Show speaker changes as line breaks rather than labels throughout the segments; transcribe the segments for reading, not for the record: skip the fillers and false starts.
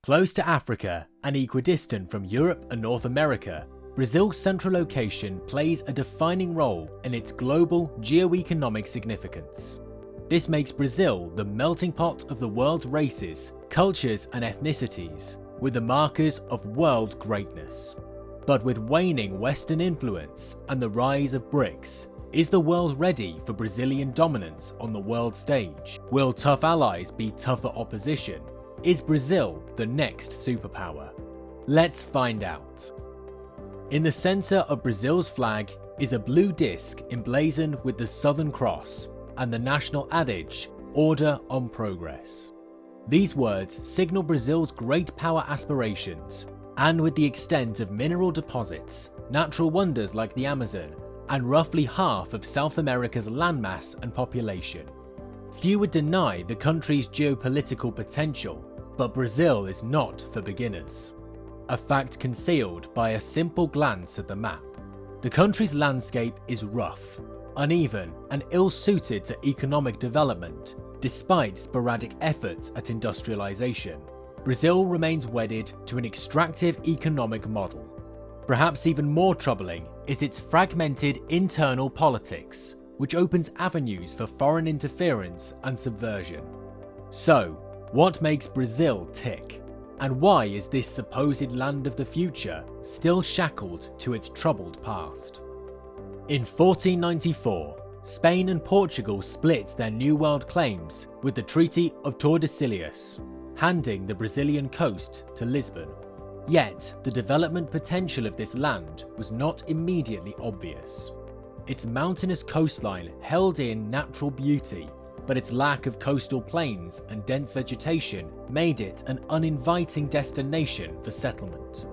Close to Africa and equidistant from Europe and North America, Brazil's central location plays a defining role in its global geoeconomic significance. This makes Brazil the melting pot of the world's races, cultures and ethnicities, with the markers of world greatness. But with waning Western influence and the rise of BRICS, is the world ready for Brazilian dominance on the world stage? Will tough allies be tougher opposition? Is Brazil the next superpower? Let's find out. In the center of Brazil's flag is a blue disc emblazoned with the Southern Cross and the national adage, "Order on Progress." These words signal Brazil's great power aspirations, and with the extent of mineral deposits, natural wonders like the Amazon, and roughly half of South America's landmass and population. Few would deny the country's geopolitical potential, but Brazil is not for beginners. A fact concealed by a simple glance at the map. The country's landscape is rough, uneven, and ill-suited to economic development, despite sporadic efforts at industrialization. Brazil remains wedded to an extractive economic model. Perhaps even more troubling is its fragmented internal politics, which opens avenues for foreign interference and subversion. So, what makes Brazil tick? And why is this supposed land of the future still shackled to its troubled past? In 1494, Spain and Portugal split their New World claims with the Treaty of Tordesilhas, handing the Brazilian coast to Lisbon. Yet, the development potential of this land was not immediately obvious. Its mountainous coastline held in natural beauty, but its lack of coastal plains and dense vegetation made it an uninviting destination for settlement.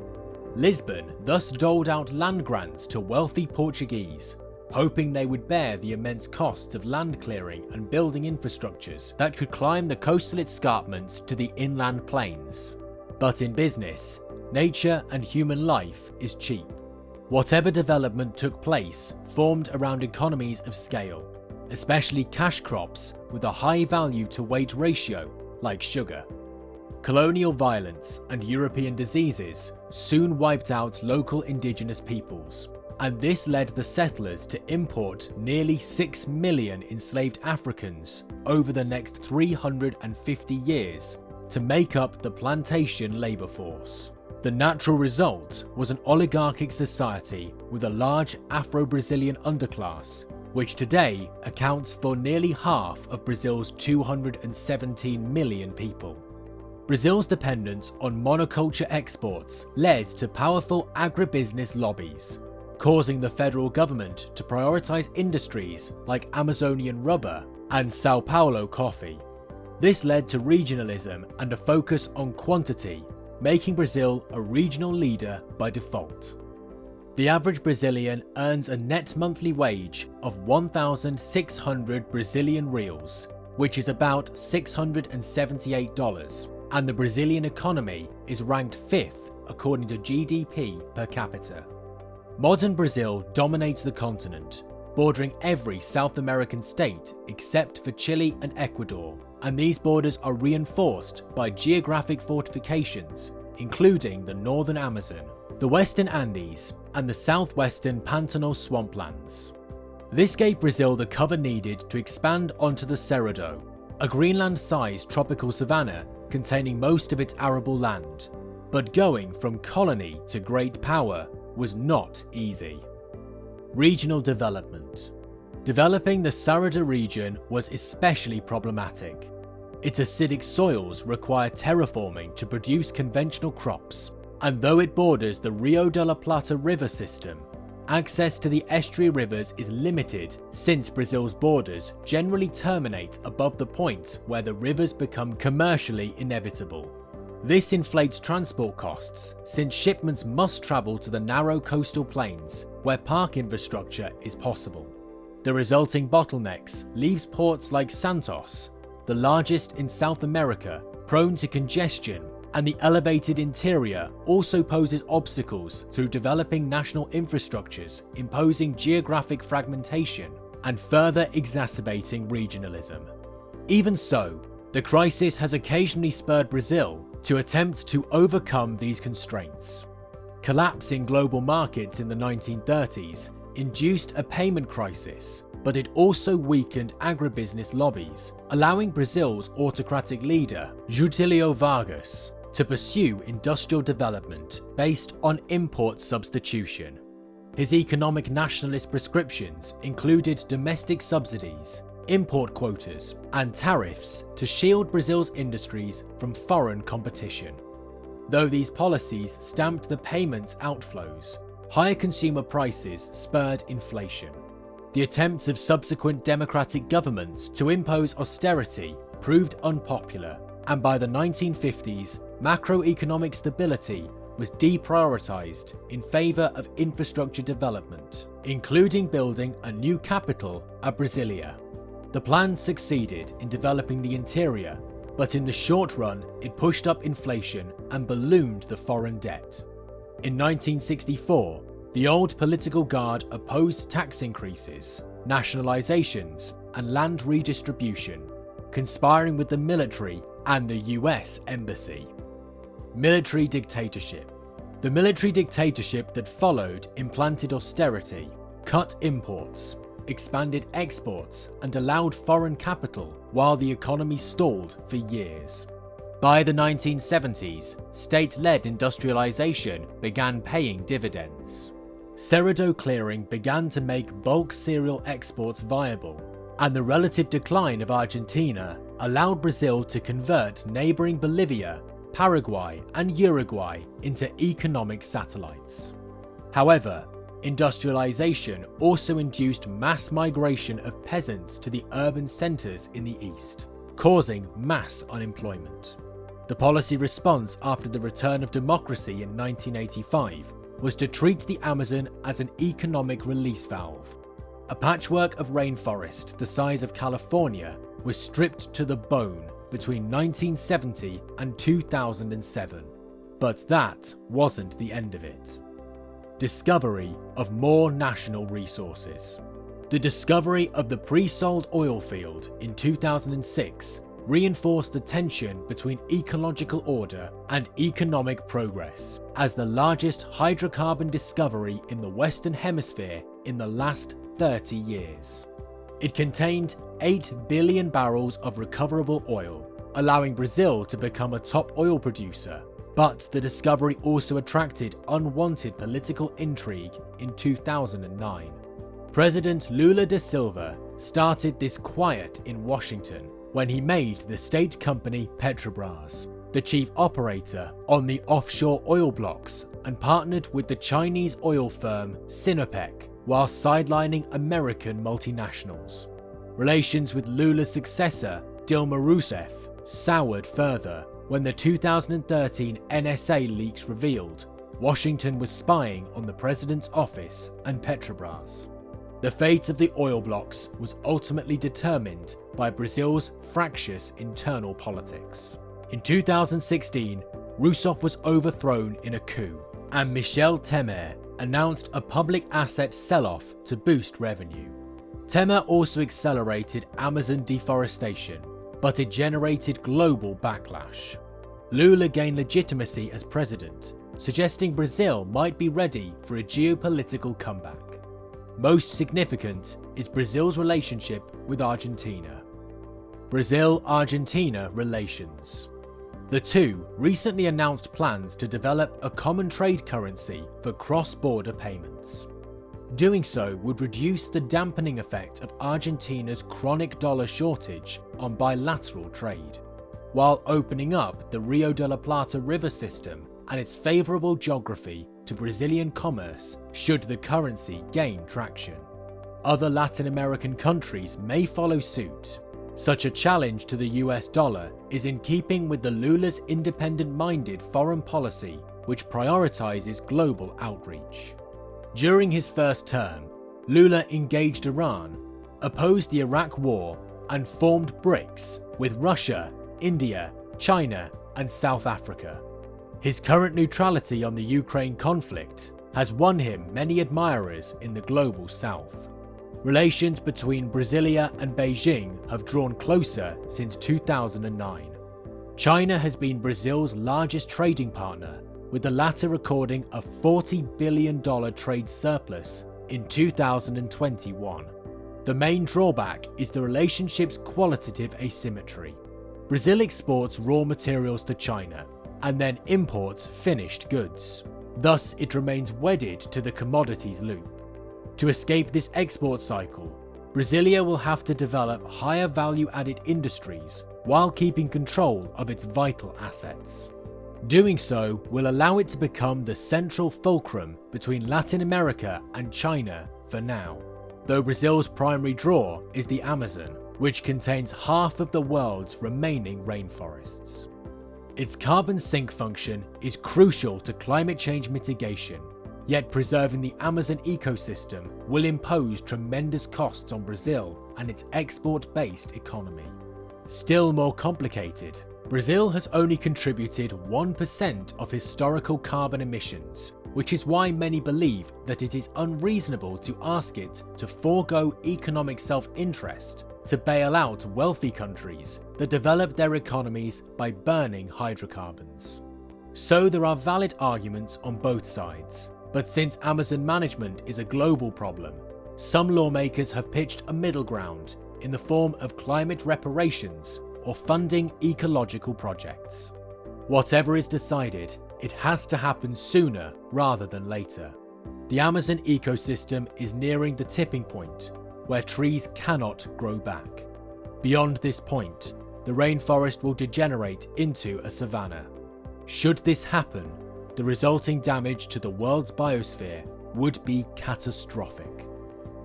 Lisbon thus doled out land grants to wealthy Portuguese, hoping they would bear the immense costs of land clearing and building infrastructures that could climb the coastal escarpments to the inland plains. But in business, nature and human life is cheap. Whatever development took place formed around economies of scale, especially cash crops with a high value to weight ratio like sugar. Colonial violence and European diseases soon wiped out local indigenous peoples, and this led the settlers to import nearly 6 million enslaved Africans over the next 350 years to make up the plantation labor force. The natural result was an oligarchic society with a large Afro-Brazilian underclass, which today accounts for nearly half of Brazil's 217 million people. Brazil's dependence on monoculture exports led to powerful agribusiness lobbies, causing the federal government to prioritize industries like Amazonian rubber and Sao Paulo coffee. This led to regionalism and a focus on quantity, making Brazil a regional leader by default. The average Brazilian earns a net monthly wage of 1,600 Brazilian reals, which is about $678, and the Brazilian economy is ranked 5th according to GDP per capita. Modern Brazil dominates the continent, bordering every South American state except for Chile and Ecuador, and these borders are reinforced by geographic fortifications, including the northern Amazon, the western Andes, and the southwestern Pantanal swamplands. This gave Brazil the cover needed to expand onto the Cerrado, a Greenland-sized tropical savanna containing most of its arable land. But going from colony to great power was not easy. Regional development. Developing the Cerrado region was especially problematic. Its acidic soils require terraforming to produce conventional crops, and though it borders the Rio de la Plata river system, access to the estuary rivers is limited since Brazil's borders generally terminate above the point where the rivers become commercially inevitable. This inflates transport costs since shipments must travel to the narrow coastal plains where park infrastructure is possible. The resulting bottlenecks leaves ports like Santos, the largest in South America, prone to congestion, and the elevated interior also poses obstacles through developing national infrastructures, imposing geographic fragmentation, and further exacerbating regionalism. Even so, the crisis has occasionally spurred Brazil to attempt to overcome these constraints. Collapse in global markets in the 1930s induced a payment crisis, but it also weakened agribusiness lobbies, allowing Brazil's autocratic leader, Getúlio Vargas, to pursue industrial development based on import substitution. His economic nationalist prescriptions included domestic subsidies, import quotas, and tariffs to shield Brazil's industries from foreign competition. Though these policies stamped the payments outflows, higher consumer prices spurred inflation. The attempts of subsequent democratic governments to impose austerity proved unpopular, and by the 1950s, macroeconomic stability was deprioritized in favor of infrastructure development, including building a new capital at Brasília. The plan succeeded in developing the interior, but in the short run it pushed up inflation and ballooned the foreign debt. In 1964, the old political guard opposed tax increases, nationalizations, and land redistribution, conspiring with the military and the US Embassy. Military dictatorship. The military dictatorship that followed implanted austerity, cut imports, expanded exports, and allowed foreign capital while the economy stalled for years. By the 1970s, state-led industrialization began paying dividends. Cerrado clearing began to make bulk cereal exports viable, and the relative decline of Argentina allowed Brazil to convert neighboring Bolivia, Paraguay, and Uruguay into economic satellites. However, industrialization also induced mass migration of peasants to the urban centers in the east, causing mass unemployment. The policy response after the return of democracy in 1985 was to treat the Amazon as an economic release valve. A patchwork of rainforest the size of California was stripped to the bone between 1970 and 2007. But that wasn't the end of it. Discovery of more national resources. The discovery of the pre-salt oil field in 2006 reinforced the tension between ecological order and economic progress as the largest hydrocarbon discovery in the Western Hemisphere in the last 30 years. It contained 8 billion barrels of recoverable oil, allowing Brazil to become a top oil producer, but the discovery also attracted unwanted political intrigue in 2009. President Lula da Silva started this quiet in Washington when he made the state company Petrobras the chief operator on the offshore oil blocks and partnered with the Chinese oil firm Sinopec while sidelining American multinationals. Relations with Lula's successor, Dilma Rousseff, soured further when the 2013 NSA leaks revealed Washington was spying on the president's office and Petrobras. The fate of the oil blocks was ultimately determined by Brazil's fractious internal politics. In 2016, Rousseff was overthrown in a coup, and Michel Temer announced a public asset sell-off to boost revenue. Temer also accelerated Amazon deforestation, but it generated global backlash. Lula gained legitimacy as president, suggesting Brazil might be ready for a geopolitical comeback. Most significant is Brazil's relationship with Argentina. Brazil-Argentina relations. The two recently announced plans to develop a common trade currency for cross-border payments. Doing so would reduce the dampening effect of Argentina's chronic dollar shortage on bilateral trade, while opening up the Rio de la Plata river system and its favorable geography to Brazilian commerce should the currency gain traction. Other Latin American countries may follow suit. Such a challenge to the US dollar is in keeping with the Lula's independent-minded foreign policy, which prioritizes global outreach. During his first term, Lula engaged Iran, opposed the Iraq War, and formed BRICS with Russia, India, China, and South Africa. His current neutrality on the Ukraine conflict has won him many admirers in the global south. Relations between Brasília and Beijing have drawn closer since 2009. China has been Brazil's largest trading partner, with the latter recording a $40 billion trade surplus in 2021. The main drawback is the relationship's qualitative asymmetry. Brazil exports raw materials to China and then imports finished goods. Thus, it remains wedded to the commodities loop. To escape this export cycle, Brasília will have to develop higher value-added industries while keeping control of its vital assets. Doing so will allow it to become the central fulcrum between Latin America and China for now, though Brazil's primary draw is the Amazon, which contains half of the world's remaining rainforests. Its carbon sink function is crucial to climate change mitigation, yet preserving the Amazon ecosystem will impose tremendous costs on Brazil and its export-based economy. Still more complicated, Brazil has only contributed 1% of historical carbon emissions, which is why many believe that it is unreasonable to ask it to forego economic self-interest to bail out wealthy countries that develop their economies by burning hydrocarbons. So there are valid arguments on both sides, but since Amazon management is a global problem, some lawmakers have pitched a middle ground in the form of climate reparations or funding ecological projects. Whatever is decided, it has to happen sooner rather than later. The Amazon ecosystem is nearing the tipping point where trees cannot grow back. Beyond this point, the rainforest will degenerate into a savanna. Should this happen, the resulting damage to the world's biosphere would be catastrophic.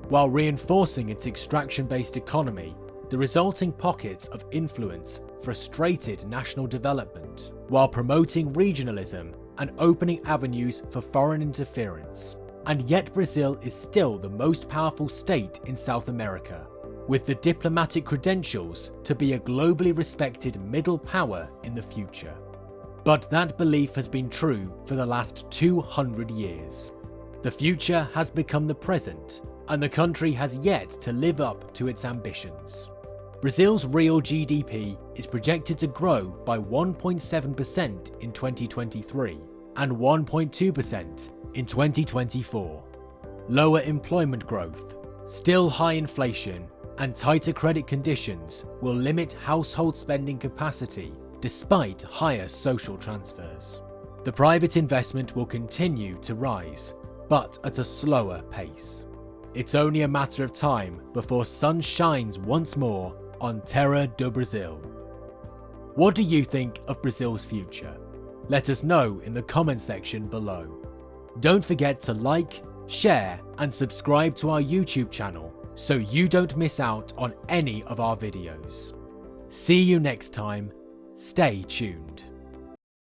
While reinforcing its extraction-based economy, the resulting pockets of influence frustrated national development, while promoting regionalism and opening avenues for foreign interference. And yet Brazil is still the most powerful state in South America, with the diplomatic credentials to be a globally respected middle power in the future. But that belief has been true for the last 200 years. The future has become the present, and the country has yet to live up to its ambitions. Brazil's real GDP is projected to grow by 1.7% in 2023 and 1.2% in 2024. Lower employment growth, still high inflation, and tighter credit conditions will limit household spending capacity despite higher social transfers. The private investment will continue to rise, but at a slower pace. It's only a matter of time before sun shines once more on Terra do Brasil. What do you think of Brazil's future? Let us know in the comment section below. Don't forget to like, share, and subscribe to our YouTube channel so you don't miss out on any of our videos. See you next time. Stay tuned.